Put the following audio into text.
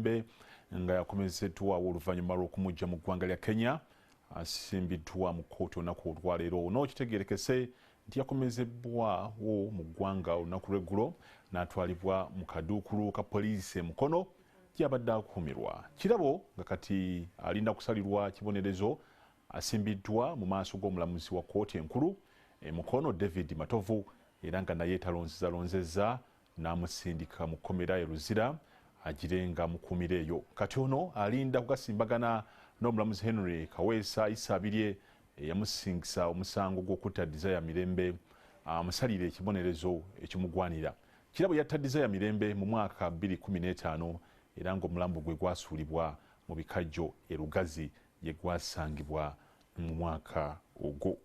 Mirembe nga yakomezebwawo oluvanyuma lw'okumujja mu ggwanga lya Kenya asimbiddwa mu kkooti olunaku olwaleero.Ono kitegerekese nti yakomezebwawo mu ggwanga olunaku lw'eggulo natwalibwa mu kaddukulu ka Poliisi Mukono gyabadde akuumirwa. Kirabo nga kati alinda kusalirwa kibonerezo asimbiddwa mu maaso g'omulamuzi wa kkooti enkulu Mukono David Matovu era nga naye talonzezza n'amusindika mu kkomera ya Luzira agirenga mukuumira eyo. Kati ono alinda kugasimbagana n'omulamuzi Henry Kaweesa Isabirye yamusingisa omusango gw'okutta Desire Mirembe amusalire ekibonerezo ekimugwanira. Kirabo yatta Desire Mirembe mu mwaka 2015 era ng'omulambo gwe gwasuulibwa mu bikajjo e Lugazi gye gwasangibwa mu mwaka ogwo.